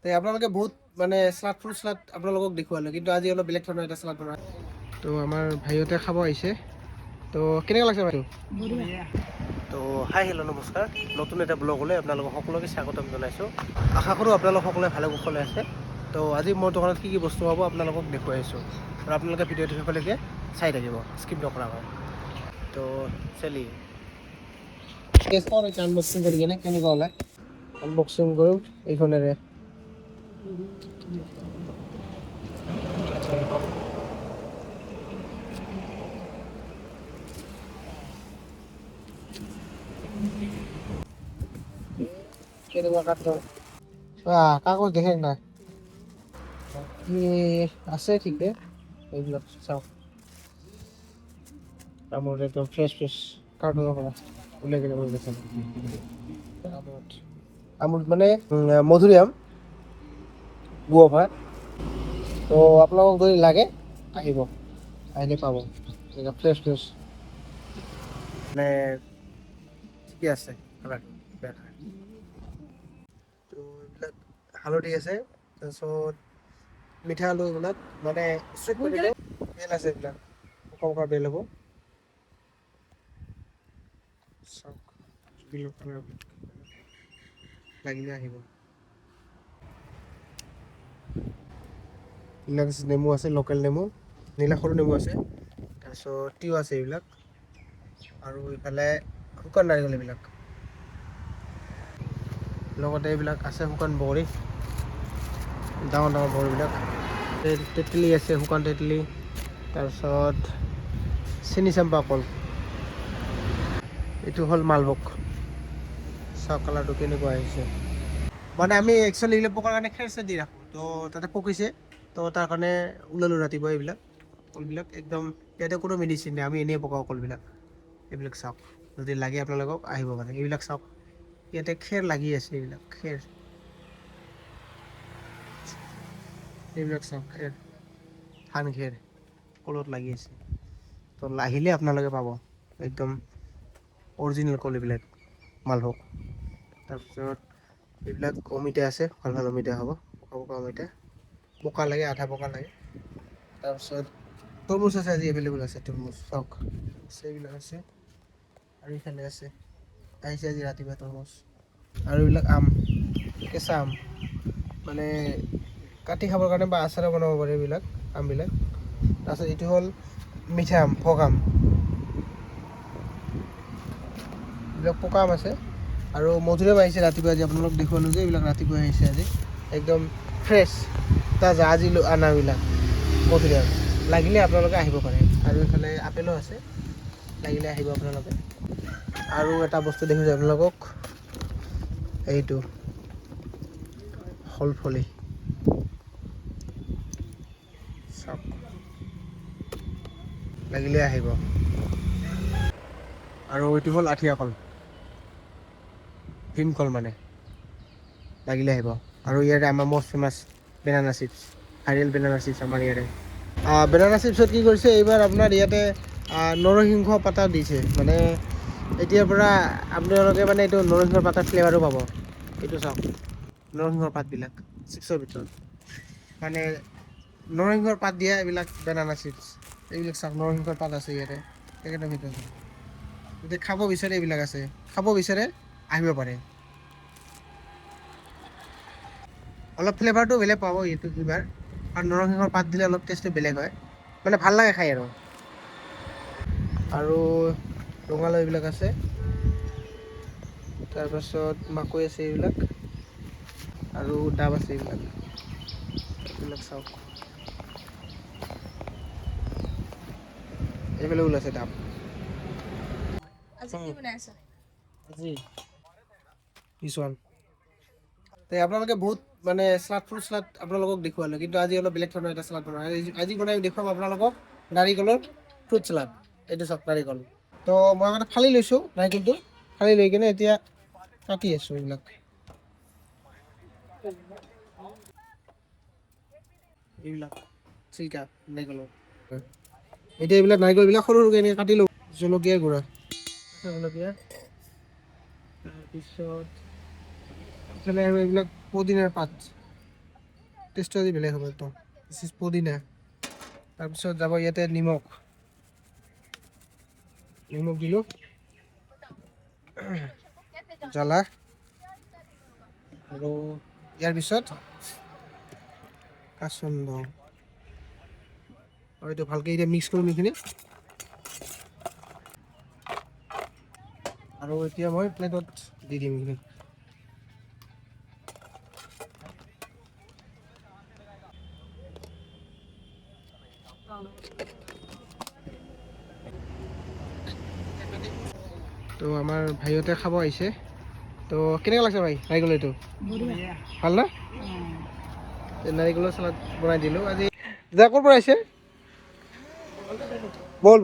তো আপোনালোকে বহুত মানে শ্লাদ ফ্ৰুট শ্লাদ আপোনালোকক দেখুৱালোঁ, কিন্তু আজি অলপ বেলেগ ধৰণৰ এটা শ্লাদ বনাই। তো আমাৰ ভাইহঁতে খাব আহিছে। তো কেনেকুৱা লাগিছে বাইদেউ? তো হাই হেল্ল' নমস্কাৰ, নতুন এটা ব্লগলৈ আপোনালোকক সকলোকে স্বাগতম জনাইছোঁ। আশা কৰোঁ আপোনালোক সকলোৱে ভালে কুশলে আছে। তো আজি মোৰ দোকানত কি কি বস্তু পাব আপোনালোকক দেখুৱাই আছোঁ, আৰু আপোনালোকে ভিডিঅ'টো শেষলৈকে চাই থাকিব, স্কিপ নকৰা হয়। তো চলি আনবক্সিং কৰি কিনে কেনেকুৱা ওলায় আনবক্সিং কৰোঁ এইখনেৰে। কেনেকুৱা কাঠৰ কাগজ দেখে নাই আছে ঠিকে। এইবিলাক চাওক, আমাৰ একদম ফ্ৰেশ কাৰ্টুনেৰ পৰা উলিয়াই কিনে কৰি দিছে। আমুল মানে মধুৰিআম গুৱাভাৰ। তো আপোনালোকক যদি লাগে আহিব, আহিলে পাব এনেকুৱা ফ্ৰেছ মানে ঠিকে আছে কালাৰটো বেয়া নহয়। তো এইবিলাক হালধি আছে, তাৰপিছত মিঠা আলু এইবিলাক মানে ষ্ট্ৰেট কৰি দিলে বেল আছে, এইবিলাক কমকা বেল হ'ব। চাওক বিলৰ কালাৰ লাগিলে আহিব। এইবিলাক নেমু আছে, লোকেল নেমু, নীলা সৰু নেমু আছে, তাৰপিছত তিয়ঁহ আছে এইবিলাক, আৰু ইফালে শুকান নাৰিকল এইবিলাক, লগতে এইবিলাক আছে শুকান বগৰী, ডাঙৰ ডাঙৰ বগৰীবিলাক, তেঁতেলী আছে, শুকান তেঁতেলী, তাৰপিছত চেনি চাম্পা কল, এইটো হ'ল মালভোগ। চাওক কালাৰটো কেনেকুৱা আহিছে। মানে আমি একচুৱেলি এইবিলাক পকাৰ কাৰণে খেৰ চেৰ দি ৰাখোঁ, তো তাতে পকিছে, তো তাৰ কাৰণে ওলালোঁ ৰাতিপুৱা। এইবিলাক কলবিলাক একদম ইয়াতে কোনো মেডিচিন নাই, আমি এনেই পকাওঁ কলবিলাক। এইবিলাক চাওক, যদি লাগে আপোনালোকক আহিব পাৰে। এইবিলাক চাওক ইয়াতে খেৰ লাগি আছে, এইবিলাক খেৰ, এইবিলাক চাওক খেৰ, ধান খেৰ কলত লাগি আছে। তো আহিলে আপোনালোকে পাব একদম অৰিজিনেল কল এইবিলাক মালভোগ। তাৰপিছত এইবিলাক অমিতা আছে, ভাল ভাল অমিতা হ'ব, পকা পকা অমিতা, পকা লাগে আধা পকা লাগে। তাৰপিছত তৰমুজ আছে, আজি এভেইলেবল আছে তৰমুজ, চাওক আছে, এইবিলাক আছে, আৰু এইফালে আছে, আহিছে আজি ৰাতিপুৱা তৰমুজ। আৰু এইবিলাক আম, কেঁচা আম, মানে কাটি খাবৰ কাৰণে বা আচাৰো বনাব পাৰি এইবিলাক আমবিলাক। তাৰপিছত এইটো হ'ল মিঠা আম, ভোগ আম, এইবিলাক পকা আম আছে। আৰু মধুৰিআম আহিছে ৰাতিপুৱা, আজি আপোনালোক দেখুৱালোঁ যে এইবিলাক ৰাতিপুৱা আহিছে আজি, একদম ফ্ৰেছ তাজা আজি অনাবিলাক মধুৰিআম। লাগিলে আপোনালোকে আহিব পাৰে। আৰু এইফালে আপেলো আছে, লাগিলে আহিব আপোনালোকে। আৰু এটা বস্তু দেখিছোঁ আপোনালোকক, এইটো ফলফলি, চাওক লাগিলে আহিব। আৰু এইটো হ'ল আঠিয়া কল, ভীমকল মানে, লাগিলে আহিব। আৰু ইয়াতে আমাৰ most famous banana chips, viral banana chips আমাৰ ইয়াতে। বেনানা চিপছত কি কৰিছে এইবাৰ আপোনাৰ ইয়াতে নৰসিংহ পাতা দিছে, মানে এতিয়াৰ পৰা আপোনালোকে মানে এইটো নৰসিংহৰ পাতাৰ ফ্লেভাৰো পাব। এইটো চাওক নৰসিংহৰ পাতবিলাক চিপছৰ ভিতৰত, মানে নৰসিংহৰ পাত দিয়া এইবিলাক বেনানা চিপছ। এইবিলাক চাওক নৰসিংহৰ পাত আছে ইয়াতে পেকেটৰ ভিতৰত। যদি খাব বিচাৰে এইবিলাক আছে, খাব বিচাৰে আহিব পাৰে। অলপ ফ্লেভাৰটো বেলেগ পাব এইটো কিবাৰ, আৰু নৰসিংহৰ পাত দিলে অলপ টেষ্টটো বেলেগ হয়, মানে ভাল লাগে খাই আৰু। আৰু ৰঙালাও এইবিলাক আছে, তাৰপাছত মাকৈ আছে এইবিলাক, আৰু ডাব আছে এইবিলাক, এইবিলাক চাওক এভেইলেবল আছে ডাব। আজি কি বনাইছা? আজি কিছুমান আপোনালোকে বহুত মানে শ্লাদ ফ্ৰুট শ্লাদ আপোনালোকক দেখুৱালোঁ, কিন্তু আজি অলপ বেলেগ ধৰণৰ এটা শ্লাদ বনাই। আজি বনাই দেখুৱাম আপোনালোকক নাৰিকলৰ ফ্ৰুট চালাড। এইটো চাওক নাৰিকল, তো মই মানে ফালি লৈছোঁ নাৰিকলটো, ফালি লৈ কিনে এতিয়া কাটি আছোঁ এইবিলাক। এইবিলাক চিল্কা নাৰিকলৰ, এতিয়া এইবিলাক নাৰিকলবিলাক সৰু সৰুকৈ এনেকৈ কাটি লওঁ। জলকীয়া গুড়া, জলকীয়া, তাৰপিছত এইফালে আৰু এইবিলাক পদিনাৰ পাত, টেষ্টটো আজি বেলেগ হ'ব একদম। দিছ ইজ পদিনা। তাৰপিছত যাব ইয়াতে নিমখ দিলোঁ, জ্বলা, আৰু ইয়াৰ পিছত কাচন্দ, আৰু এইটো ভালকৈ এতিয়া মিক্স কৰিম এইখিনি। আৰু এতিয়া মই প্লেটত দি দিম এইখিনি। তো আমাৰ ভাইহঁতে খাব আহিছে। তো কেনেকুৱা লাগিছে ভাই নাৰিকল এইটো? ভাল না? নাৰিকলৰ চালাড বনাই দিলোঁ আজি। যা ক'ৰ পৰা আহিছে? বল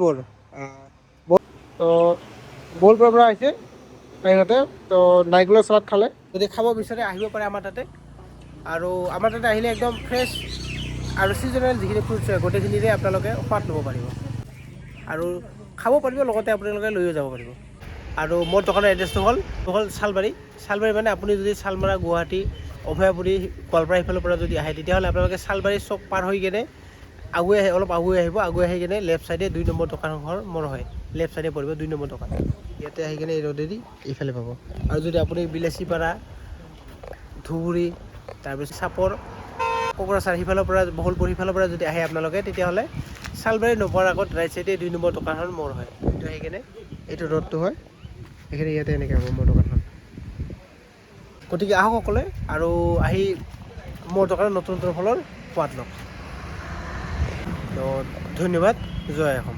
তো বলপুৰৰ পৰা আহিছে ভাইহঁতে। তো নাৰিকলৰ চালাড খালে। যদি খাব বিচাৰে আহিব পাৰে আমাৰ তাতে। আৰু আমাৰ তাতে আহিলে একদম ফ্ৰেছ আৰু ছিজনেল যিখিনি ফ্ৰুটছ হয় গোটেইখিনিৰে আপোনালোকে সোৱাদ ল'ব পাৰিব আৰু খাব পাৰিব, লগতে আপোনালোকে লৈও যাব পাৰিব। আৰু মোৰ দোকানৰ এড্ৰেছটো হ'ল চালবাৰী মানে আপুনি যদি চালমাৰা, গুৱাহাটী, অভয়াপুৰী, গোৱালপাৰা সিফালৰ পৰা যদি আহে তেতিয়াহ'লে আপোনালোকে চালবাৰী চক পাৰ হৈ কেনে অলপ আগুৱাই আহিব। আগুৱাই আহি কেনে লেফ্ট ছাইডে 2 নম্বৰ দোকানখন মোৰ হয়, লেফ্ট ছাইডে পৰিব 2 নম্বৰ দোকান। ইয়াতে আহি কেনে এই ৰ'দেদি এইফালে পাব। আৰু যদি আপুনি বিলাচীপাৰা, ধুবুৰী, তাৰপিছত চাপৰ, কোকৰাঝাৰ সিফালৰ পৰা, বহলপুৰ সিফালৰ পৰা যদি আহে আপোনালোকে তেতিয়াহ'লে চালবাৰী নোপোৱাৰ আগত ৰাইট ছাইডে 2 নম্বৰ দোকানখন মোৰ হয়। এইটো আহি কেনে এইটো ৰ'ডটো হয়, এইখিনি ইয়াতে এনেকৈ হ'ব মোৰ দোকানখন। গতিকে আহক সকলোৱে আৰু আহি মোৰ দোকানৰ নতুন ফলৰ সোৱাদ লওক। তো ধন্যবাদ। জয় অসম।